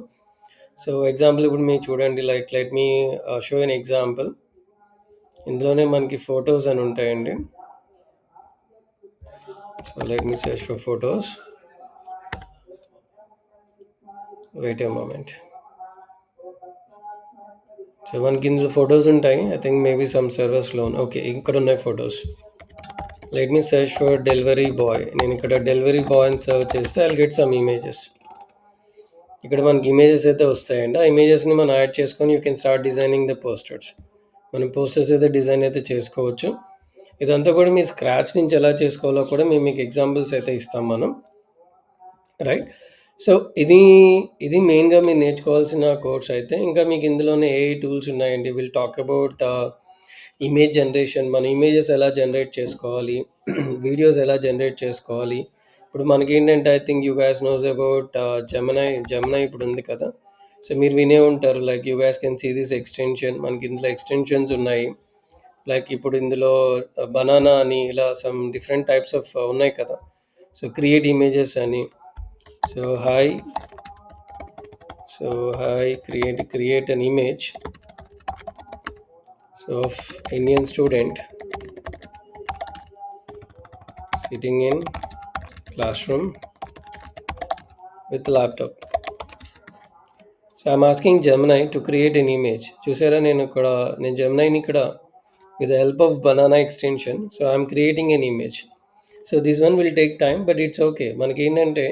సో ఎగ్జాంపుల్ ఇప్పుడు మీరు చూడండి, like let me show an example. ఇందులోనే మనకి ఫొటోస్ అని ఉంటాయండి. So let me search for photos. Wait a moment. So మనకి ఇందులో ఫొటోస్ ఉంటాయి. ఐ థింక్ మేబీ సమ్ సర్వర్స్లో ఓకే, ఇక్కడ ఉన్నాయి ఫొటోస్. Let me search for delivery boy. నేను ఇక్కడ డెలివరీ బాయ్ అని సర్చ్ చేస్తే ఐల్ గెట్ సమ్ ఇమేజెస్. ఇక్కడ మనకి ఇమేజెస్ అయితే వస్తాయండి. ఆ ఇమేజెస్ని మనం యాడ్ చేసుకొని you can start designing the posters. మనం పోస్టర్స్ అయితే డిజైన్ అయితే చేసుకోవచ్చు. ఇదంతా కూడా మీ స్క్రాచ్ నుంచి ఎలా చేసుకోవాలో కూడా మేము మీకు ఎగ్జాంపుల్స్ అయితే ఇస్తాం మనం, రైట్. సో, ఇది, ఇది మెయిన్‌గా మీరు నేర్చుకోవాల్సిన కోర్స్ అయితే. ఇంకా మీకు ఇందులోనే ఏఐ టూల్స్ ఉన్నాయండి. Will talk about image generation. మన ఇమేజెస్ ఎలా జనరేట్ చేసుకోవాలి, వీడియోస్ ఎలా జనరేట్ చేసుకోవాలి. ఇప్పుడు మనకేంటంటే I think you guys knows about Gemini ఇప్పుడు ఉంది కదా! సో, మీరు వినే ఉంటారు. Like you guys can see this extension. మనకి ఇందులో ఎక్స్‌టెన్షన్స్ ఉన్నాయి. లైక్ ఇప్పుడు ఇందులో బనానా అని ఇలా సమ్ డిఫరెంట్ టైప్స్ ఆఫ్ ఉన్నాయి కదా! సో, క్రియేట్ ఇమేజెస్ అని. So, I create an image of Indian student sitting in classroom with a laptop. So I'm asking Gemini to create an image. చూసారా నేను Gemini ఇక్కడ with the help of banana extension. So I'm creating an image. So this one will take time, but it's okay. మనకి ఏంటంటే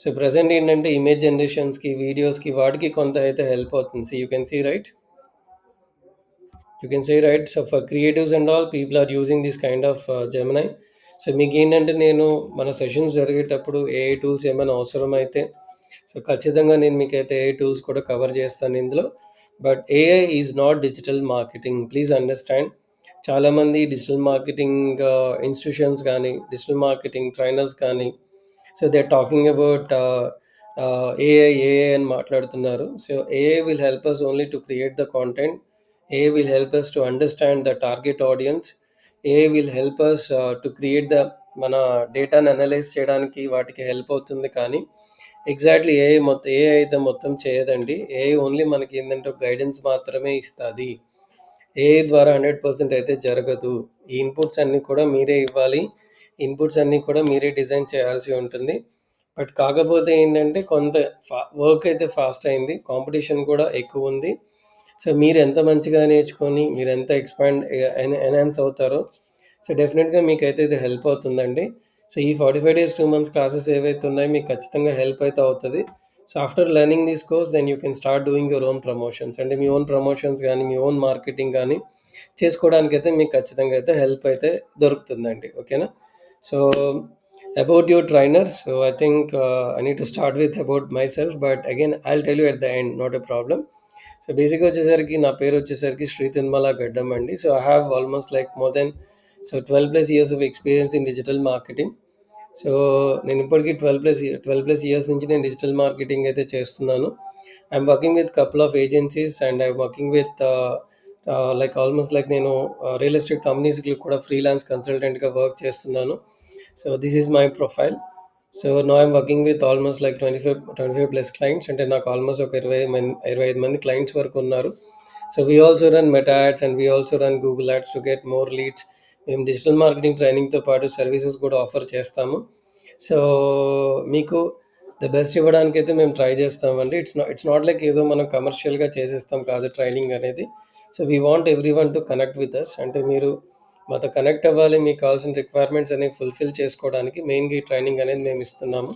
so present ఏంటంటే image జనరేషన్స్కి వీడియోస్కి వాటికి కొంత అయితే హెల్ప్ అవుతుంది. So you can see right. You can say, right? So for creatives and all, people are using this kind of Gemini. So మీకు ఏంటంటే నేను మన సెషన్స్ జరిగేటప్పుడు ఏఐ టూల్స్ ఏమైనా అవసరమైతే సో ఖచ్చితంగా నేను మీకైతే ఏఐ టూల్స్ కూడా కవర్ చేస్తాను ఇందులో. But AI is not digital marketing, please understand. చాలామంది డిజిటల్ మార్కెటింగ్ ఇన్స్టిట్యూషన్స్ కానీ డిజిటల్ మార్కెటింగ్ ట్రైనర్స్ కానీ so they are talking about AI అని మాట్లాడుతున్నారు. So AI will help us only to create the content. AI will help us to understand the target audience. AI will help us to create the మన డేటాని analyse చేయడానికి వాటికి help అవుతుంది. కానీ exactly AI అయితే మొత్తం చేయదండి. ఏఐ ఓన్లీ మనకి ఏంటంటే గైడెన్స్ మాత్రమే ఇస్తుంది. ఏఐ ద్వారా 100% అయితే జరగదు. ఈ ఇన్పుట్స్ అన్నీ కూడా మీరే ఇవ్వాలి. ఇన్పుట్స్ అన్నీ కూడా మీరే డిజైన్ చేయాల్సి ఉంటుంది. బట్ కాకపోతే ఏంటంటే కొంత వర్క్ అయితే ఫాస్ట్ అయింది, కాంపిటీషన్ కూడా ఎక్కువ ఉంది. సో మీరు ఎంత మంచిగా నేర్చుకొని మీరు ఎంత ఎన్హాన్స్ అవుతారో సో డెఫినెట్గా మీకైతే ఇది హెల్ప్ అవుతుందండి. సో ఈ 45 days 2 months క్లాసెస్ ఏవైతే ఉన్నాయో మీకు ఖచ్చితంగా హెల్ప్ అయితే అవుతుంది. So after learning this course then you can start doing your own promotions. అంటే మీ ఓన్ ప్రమోషన్స్ కానీ మీ ఓన్ మార్కెటింగ్ కానీ చేసుకోవడానికైతే మీకు ఖచ్చితంగా అయితే హెల్ప్ అయితే దొరుకుతుందండి. ఓకేనా? So about your trainer, so I think I need to start with about my self, but again I will tell you at the end, not a problem. So బేసిక్గా వచ్చేసరికి నా పేరు వచ్చేసరికి శ్రీ తిరుమల గడ్డం అండి. So I have almost like more than 12+ years of experience in digital marketing. So నేను ఇప్పటికీ 12+ years నుంచి నేను డిజిటల్ మార్కెటింగ్ అయితే చేస్తున్నాను. I'm working with couple of agencies and I'm working with like almost like నేను రియల్ ఎస్టేట్ కంపెనీస్కి కూడా freelance కన్సల్టెంట్గా వర్క్ చేస్తున్నాను. So this is my profile. So no I'm working with almost like 25+ clients. అంటే నాకు almost ఒక 25 మంది clients వరకు ఉన్నారు. So we also run Meta ads and we also run Google ads to get more leads. మేము digital marketing ట్రైనింగ్తో పాటు services కూడా ఆఫర్ చేస్తాము. సో మీకు ద బెస్ట్ ఇవ్వడానికైతే మేము ట్రై చేస్తామండి. ఇట్స్ నాట్ లైక్ ఏదో మనం కమర్షియల్గా చేసేస్తాం కాదు ట్రైనింగ్ అనేది. So we want everyone to connect with us. అంటే మీరు మాతో కనెక్ట్ అవ్వాలి, మీకు కావాల్సిన రిక్వైర్మెంట్స్ అనేవి ఫుల్ఫిల్ చేసుకోవడానికి మెయిన్గా ఈ ట్రైనింగ్ అనేది మేము ఇస్తున్నాము.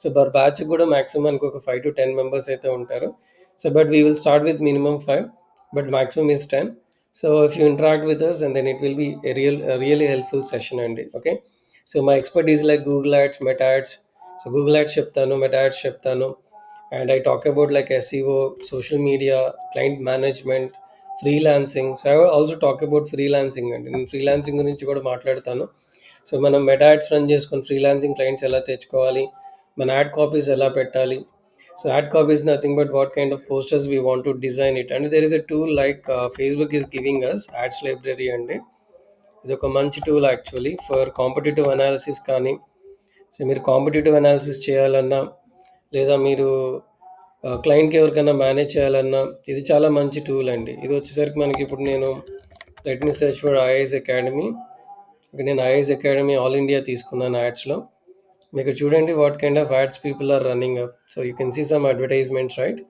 సో పర్ బ్యాచ్ కూడా మ్యాక్సిమం మనకు ఒక 5 to 10 మెంబర్స్ అయితే ఉంటారు. So but we will start with minimum 5, but maximum is 10. So if you interact with us and then it will be really helpful session అండి. Okay. So my expertise like Google ads, Meta ads. So Google ads చెప్తాను, Meta ads చెప్తాను. And I talk about like SEO, social media, client management, freelancing. So I also talk about freelancing అండి. నేను freelancing గురించి కూడా మాట్లాడతాను. So మనం Meta ads run చేసుకొని freelancing clients ఎలా తెచ్చుకోవాలి, మన యాడ్ కాపీస్ ఎలా పెట్టాలి. So ad copies nothing but what kind of posters we want to design it. And there is a tool like Facebook is giving us ads library అండి. ఇది ఒక మంచి tool actually for competitive analysis. కానీ so మీరు competitive analysis చేయాలన్నా లేదా మీరు క్లయింట్కి ఎవరికైనా మేనేజ్ చేయాలన్నా ఇది చాలా మంచి టూల్ అండి. ఇది వచ్చేసరికి మనకి ఇప్పుడు నేను let me search for IAS academy. ఇక్కడ నేను ఐఏఎస్ అకాడమీ ఆల్ ఇండియా తీసుకున్నాను యాడ్స్లో. మీకు చూడండి what kind of ads people are running up. So you can see some advertisements, right.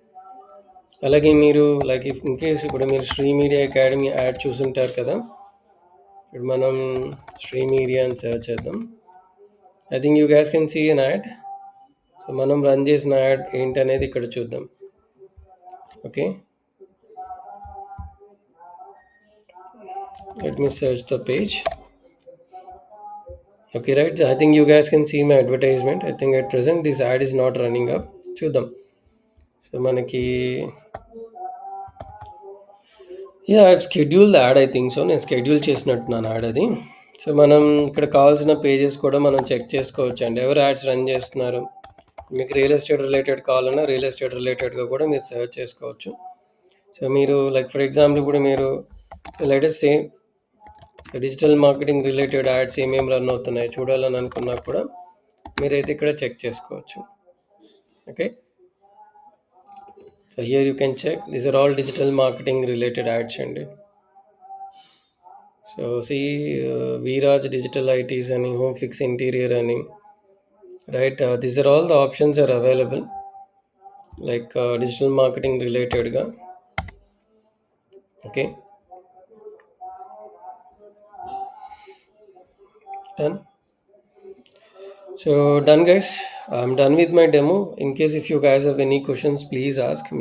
అలాగే మీరు లైక్ ఇన్ కేస్ ఇప్పుడు మీరు శ్రీ మీడియా అకాడమీ యాడ్ చూసుంటారు కదా. ఇప్పుడు మనం శ్రీ మీడియా అని సెర్చ్ చేద్దాం. I think you gas can see an ad. So మనం రన్ చేసిన యాడ్ ఏంటనేది ఇక్కడ చూద్దాం. Okay, let me search the page. Okay, right, I think you guys can see my advertisement. I think at present this ad is not running up. చూద్దాం. So, మనకి I schedule the add I think so. నేను schedule చేసినట్టున్నాను add అది. So, మనం ఇక్కడ కావాల్సిన pages కూడా మనం చెక్ చేసుకోవచ్చండి. ఎవరు యాడ్స్ రన్ చేస్తున్నారు. మీకు రియల్ ఎస్టేట్ రిలేటెడ్ కావాలన్నా రియల్ ఎస్టేట్ రిలేటెడ్‌గా కూడా మీరు సెర్చ్ చేసుకోవచ్చు. సో, మీరు లైక్ ఫర్ ఎగ్జాంపుల్ ఇప్పుడు మీరు let us say digital marketing related ads ఏమేమి రన్ అవుతున్నాయో చూడాలని అనుకున్నా కూడా మీరైతే ఇక్కడ చెక్ చేసుకోవచ్చు. Okay. So here you can check these are all digital marketing related ads అండి. So see Viraj Digital ITS అని, హోమ్ ఫిక్స్ ఇంటీరియర్ అని, right, these are all the options are available like digital marketing రిలేటెడ్గా. Okay, done. So done guys, I'm done with my demo. In case if you guys have any questions, please ask me.